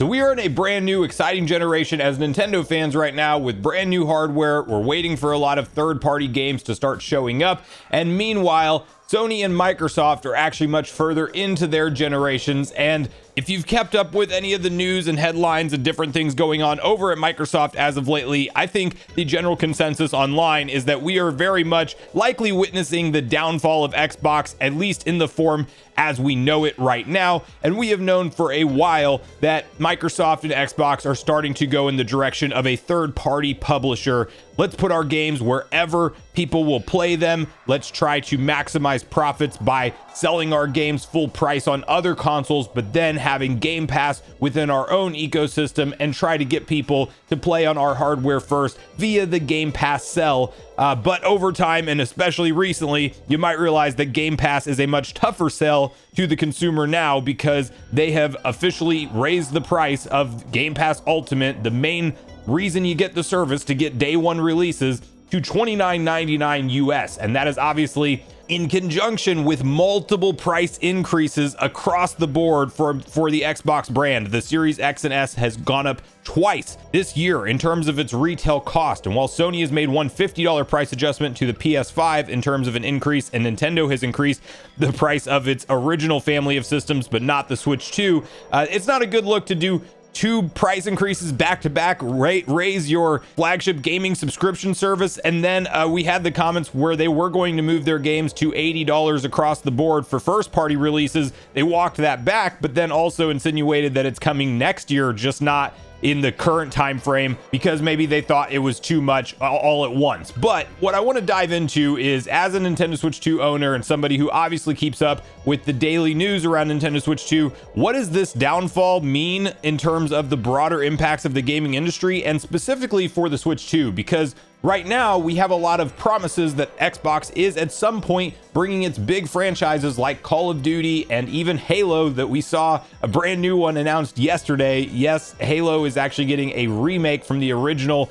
So we are in a brand new exciting generation as Nintendo fans right now with brand new hardware. We're waiting for a lot of third-party games to start showing up. And meanwhile, Sony and Microsoft are actually much further into their generations. And if you've kept up with any of the news and headlines and different things going on over at Microsoft as of lately, I think the general consensus online is that we are very much likely witnessing the downfall of Xbox, at least in the form as we know it right now. And we have known for a while that Microsoft and Xbox are starting to go in the direction of a third-party publisher. Let's put our games wherever people will play them. Let's try to maximize profits by selling our games full price on other consoles, but then having Game Pass within our own ecosystem and try to get people to play on our hardware first via the Game Pass sell. But over time, and especially recently, you might realize that Game Pass is a much tougher sell to the consumer now because they have officially raised the price of Game Pass Ultimate, the main reason you get the service to get day one releases, to $29.99 US. And that is obviously in conjunction with multiple price increases across the board for the Xbox brand. The Series X and S has gone up twice this year in terms of its retail cost. And while Sony has made one $50 price adjustment to the PS5 in terms of an increase, and Nintendo has increased the price of its original family of systems, but not the Switch 2, it's not a good look to do two price increases back to back, raise your flagship gaming subscription service. And then we had the comments where they were going to move their games to $80 across the board for first party releases. They walked that back, but then also insinuated that it's coming next year, just not in the current time frame, because maybe they thought it was too much all at once. But what I want to dive into is, as a Nintendo Switch 2 owner and somebody who obviously keeps up with the daily news around Nintendo Switch 2, what does this downfall mean in terms of the broader impacts of the gaming industry, and specifically for the Switch 2? Because right now, we have a lot of promises that Xbox is at some point bringing its big franchises like Call of Duty and even Halo, that we saw a brand new one announced yesterday. Yes, Halo is actually getting a remake from the original,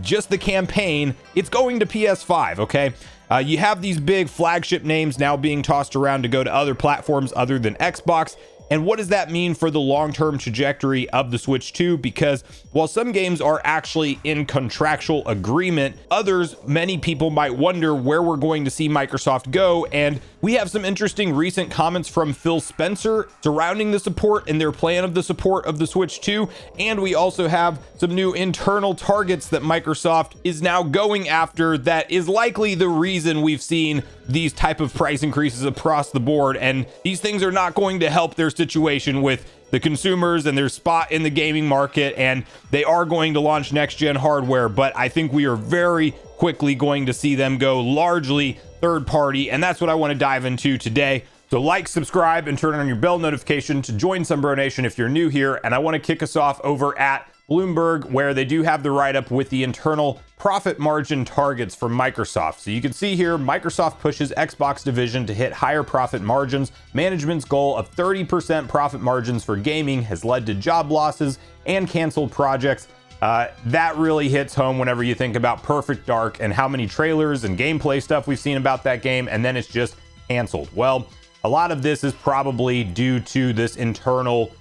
just the campaign. It's going to PS5, okay? You have these big flagship names now being tossed around to go to other platforms other than Xbox. And what does that mean for the long-term trajectory of the Switch 2? Because while some games are actually in contractual agreement, others, many people might wonder where we're going to see Microsoft go. And we have some interesting recent comments from Phil Spencer surrounding the support and their plan of the support of the Switch 2. And we also have some new internal targets that Microsoft is now going after that is likely the reason we've seen these type of price increases across the board. And these things are not going to help their situation with the consumers and their spot in the gaming market. And they are going to launch next gen hardware, but I think we are very quickly going to see them go largely third party. And that's what I want to dive into today. So like, subscribe, and turn on your bell notification to join Sunbro Nation if you're new here. And I want to kick us off over at Bloomberg, where they do have the write-up with the internal profit margin targets from Microsoft. So you can see here, Microsoft pushes Xbox division to hit higher profit margins. Management's goal of 30% profit margins for gaming has led to job losses and canceled projects. That really hits home whenever you think about Perfect Dark and how many trailers and gameplay stuff we've seen about that game, and then it's just canceled. Well, a lot of this is probably due to this internal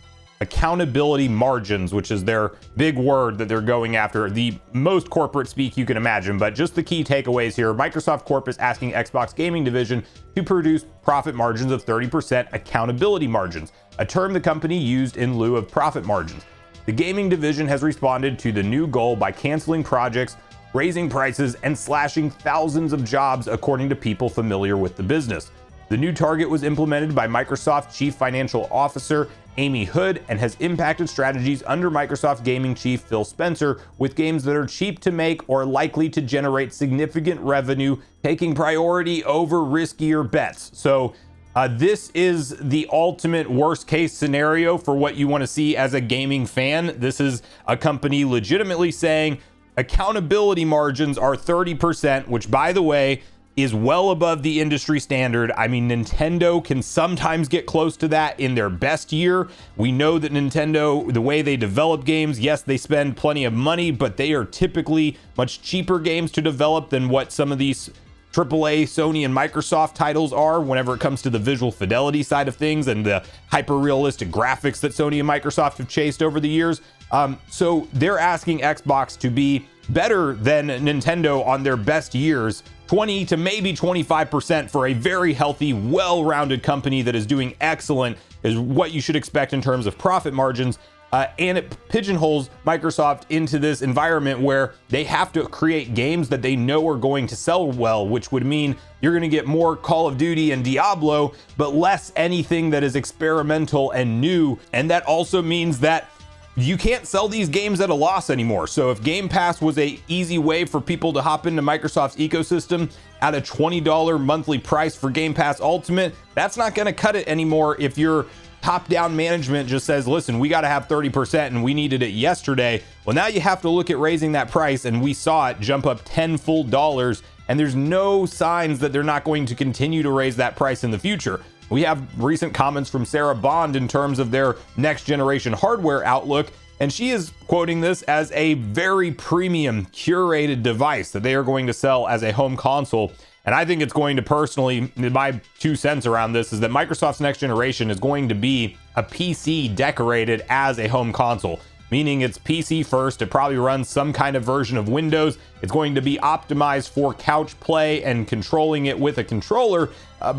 accountability margins, which is their big word that they're going after, the most corporate speak you can imagine. But just the key takeaways here: Microsoft Corp is asking Xbox gaming division to produce profit margins of 30% accountability margins, a term the company used in lieu of profit margins. The gaming division has responded to the new goal by canceling projects, raising prices, and slashing thousands of jobs, according to people familiar with the business. The new target was implemented by Microsoft Chief Financial Officer Amy Hood and has impacted strategies under Microsoft Gaming Chief Phil Spencer, with games that are cheap to make or likely to generate significant revenue taking priority over riskier bets. So this is the ultimate worst case scenario for what you want to see as a gaming fan. This is a company legitimately saying accountability margins are 30%, which, by the way, is well above the industry standard. I mean, Nintendo can sometimes get close to that in their best year. We know that Nintendo, the way they develop games, yes, they spend plenty of money, but they are typically much cheaper games to develop than what some of these AAA Sony and Microsoft titles are whenever it comes to the visual fidelity side of things and the hyper realistic graphics that Sony and Microsoft have chased over the years. So they're asking Xbox to be better than Nintendo on their best years, 20 to maybe 25% for a very healthy, well-rounded company that is doing excellent is what you should expect in terms of profit margins. And it pigeonholes Microsoft into this environment where they have to create games that they know are going to sell well, which would mean you're going to get more Call of Duty and Diablo, but less anything that is experimental and new. And that also means that you can't sell these games at a loss anymore. So if Game Pass was a easy way for people to hop into Microsoft's ecosystem at a $20 monthly price for Game Pass Ultimate, that's not going to cut it anymore if your top-down management just says, listen, we got to have 30% and we needed it yesterday. Well, now you have to look at raising that price, and we saw it jump up 10 full dollars, and there's no signs that they're not going to continue to raise that price in the future. We have recent comments from Sarah Bond in terms of their next generation hardware outlook, and she is quoting this as a very premium curated device that they are going to sell as a home console. And I think it's going to personally, my 2 cents around this is that Microsoft's next generation is going to be a PC decorated as a home console, meaning it's PC first. It probably runs some kind of version of Windows. It's going to be optimized for couch play and controlling it with a controller.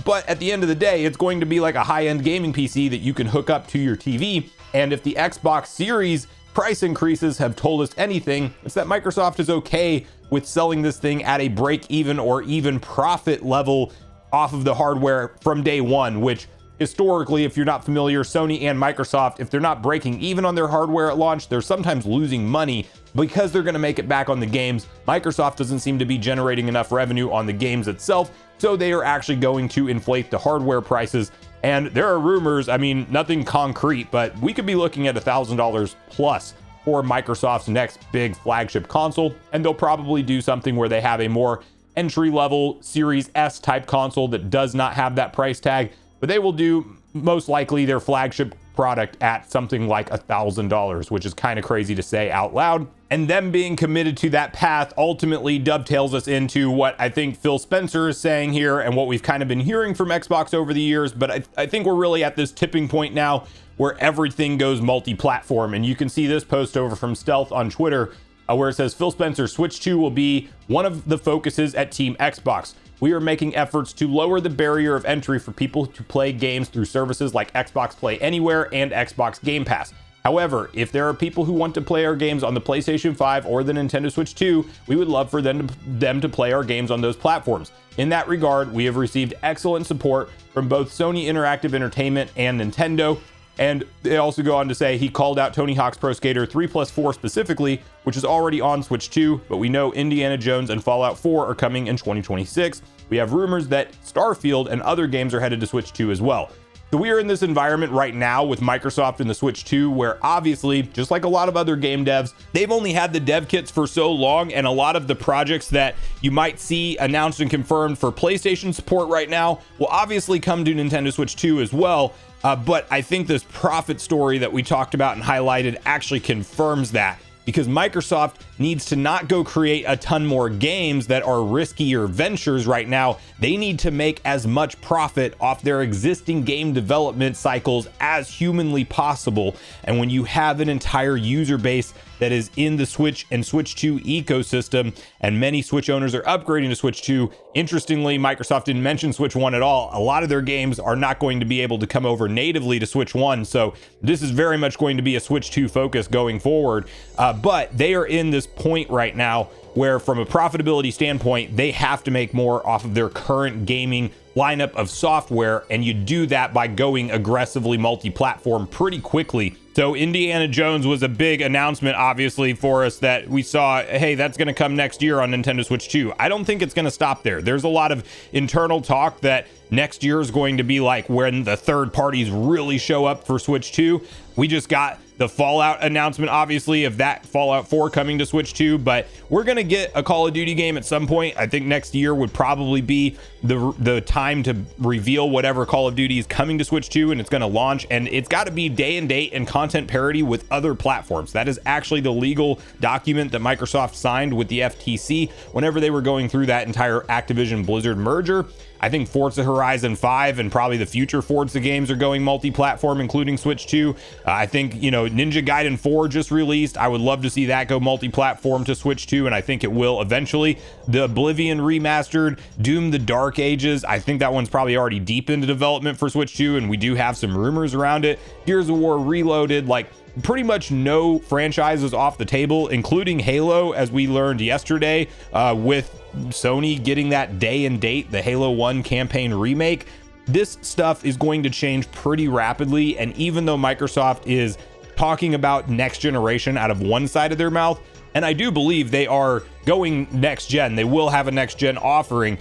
But at the end of the day, it's going to be like a high-end gaming PC that you can hook up to your TV. And if the Xbox Series price increases have told us anything, it's that Microsoft is okay with selling this thing at a break even or even profit level off of the hardware from day one, which historically, if you're not familiar, Sony and Microsoft, if they're not breaking even on their hardware at launch, they're sometimes losing money because they're going to make it back on the games. Microsoft doesn't seem to be generating enough revenue on the games itself, so they are actually going to inflate the hardware prices. And there are rumors, I mean, nothing concrete, but we could be looking at $1,000 plus for Microsoft's next big flagship console. And they'll probably do something where they have a more entry-level Series S type console that does not have that price tag, but they will do most likely their flagship product at something like $1,000, which is kind of crazy to say out loud. And them being committed to that path ultimately dovetails us into what I think Phil Spencer is saying here and what we've kind of been hearing from Xbox over the years. But I think we're really at this tipping point now where everything goes multi-platform. And you can see this post over from Stealth on Twitter where it says, Phil Spencer, Switch 2 will be one of the focuses at Team Xbox. We are making efforts to lower the barrier of entry for people to play games through services like Xbox Play Anywhere and Xbox Game Pass. However, if there are people who want to play our games on the PlayStation 5 or the Nintendo Switch 2, we would love for them to play our games on those platforms. In that regard, we have received excellent support from both Sony Interactive Entertainment and Nintendo. And they also go on to say he called out Tony Hawk's Pro Skater 3+4 specifically, which is already on Switch 2, but we know Indiana Jones and Fallout 4 are coming in 2026. We have rumors that Starfield and other games are headed to Switch 2 as well. So we are in this environment right now with Microsoft and the Switch 2, where obviously, just like a lot of other game devs, they've only had the dev kits for so long, and a lot of the projects that you might see announced and confirmed for PlayStation support right now will obviously come to Nintendo Switch 2 as well. But I think this profit story that we talked about and highlighted actually confirms that, because Microsoft needs to not go create a ton more games that are riskier ventures right now. They need to make as much profit off their existing game development cycles as humanly possible. And when you have an entire user base that is in the Switch and Switch 2 ecosystem, and many Switch owners are upgrading to Switch 2. Interestingly, Microsoft didn't mention Switch 1 at all. A lot of their games are not going to be able to come over natively to Switch 1, so this is very much going to be a Switch 2 focus going forward. But they are in this point right now where, from a profitability standpoint, they have to make more off of their current gaming lineup of software, and you do that by going aggressively multi-platform pretty quickly. So Indiana Jones was a big announcement, obviously, for us that we saw, hey, that's going to come next year on Nintendo Switch 2. I don't think it's going to stop there. There's a lot of internal talk that next year is going to be like when the third parties really show up for Switch 2. We just got the Fallout announcement, obviously, of that Fallout 4 coming to Switch 2, but we're going to get a Call of Duty game at some point. I think next year would probably be the time to reveal whatever Call of Duty is coming to Switch 2, and it's going to launch, and it's got to be day and date and content parity with other platforms. That is actually the legal document that Microsoft signed with the FTC whenever they were going through that entire Activision Blizzard merger. I think Forza Horizon 5 and probably the future Forza games are going multi-platform, including Switch 2. I think, you know, Ninja Gaiden 4 just released. I would love to see that go multi-platform to Switch 2, and I think it will eventually. The Oblivion remastered, Doom the Dark Ages, I think that one's probably already deep into development for Switch 2, and we do have some rumors around it. Gears of War Reloaded, like, pretty much no franchises off the table, including Halo, as we learned yesterday, with Sony getting that day and date, the Halo 1 campaign remake. This stuff is going to change pretty rapidly, and even though Microsoft is talking about next generation out of one side of their mouth, and I do believe they are going next gen, they will have a next gen offering,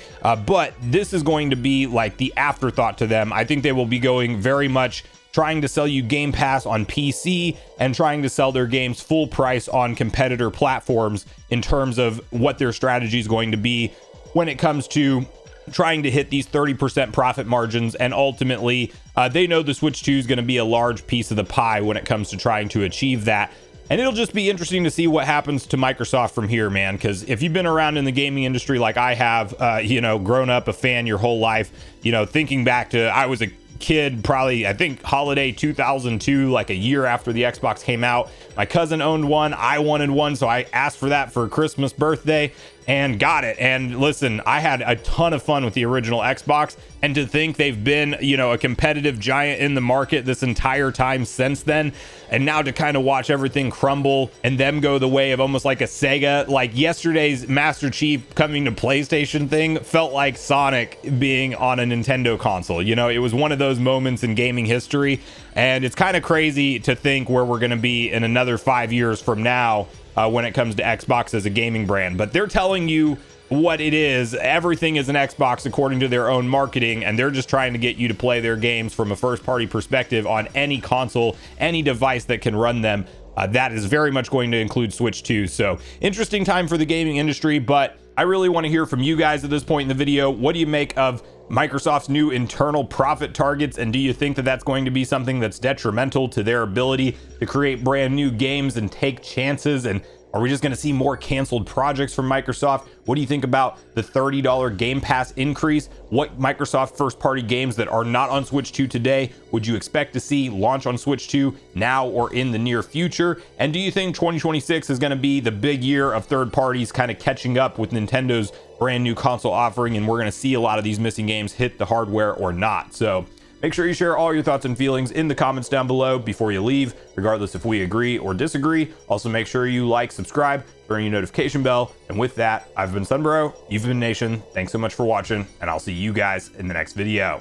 but this is going to be like the afterthought to them. I think they will be going very much trying to sell you Game Pass on PC and trying to sell their games full price on competitor platforms in terms of what their strategy is going to be when it comes to trying to hit these 30% profit margins. And ultimately, they know the Switch 2 is going to be a large piece of the pie when it comes to trying to achieve that. And it'll just be interesting to see what happens to Microsoft from here, man, because if you've been around in the gaming industry like I have, you know, grown up a fan your whole life, you know, thinking back to, I was a kid probably, I think holiday 2002, like a year after the Xbox came out. My cousin owned one, I wanted one, so I asked for that for Christmas birthday and got it. And listen, I had a ton of fun with the original Xbox, and to think they've been, you know, a competitive giant in the market this entire time since then, and now to kind of watch everything crumble and them go the way of almost like a Sega. Like yesterday's Master Chief coming to PlayStation thing felt like Sonic being on a Nintendo console. You know, it was one of those moments in gaming history, and it's kind of crazy to think where we're going to be in another 5 years from now when it comes to Xbox as a gaming brand. But they're telling you what it is. Everything is an Xbox according to their own marketing, and they're just trying to get you to play their games from a first-party perspective on any console, any device that can run them. That is very much going to include Switch 2. So interesting time for the gaming industry, but I really want to hear from you guys at this point in the video. What do you make of Microsoft's new internal profit targets, and do you think that that's going to be something that's detrimental to their ability to create brand new games and take chances? And are we just going to see more canceled projects from Microsoft? What do you think about the $30 Game Pass increase? What Microsoft first-party games that are not on Switch 2 today would you expect to see launch on Switch 2 now or in the near future? And do you think 2026 is going to be the big year of third parties kind of catching up with Nintendo's brand new console offering, and we're going to see a lot of these missing games hit the hardware or not? So make sure you share all your thoughts and feelings in the comments down below before you leave, regardless if we agree or disagree. Also, make sure you like, subscribe, turn on your notification bell. And with that, I've been Sunbro, you've been Nation. Thanks so much for watching, and I'll see you guys in the next video.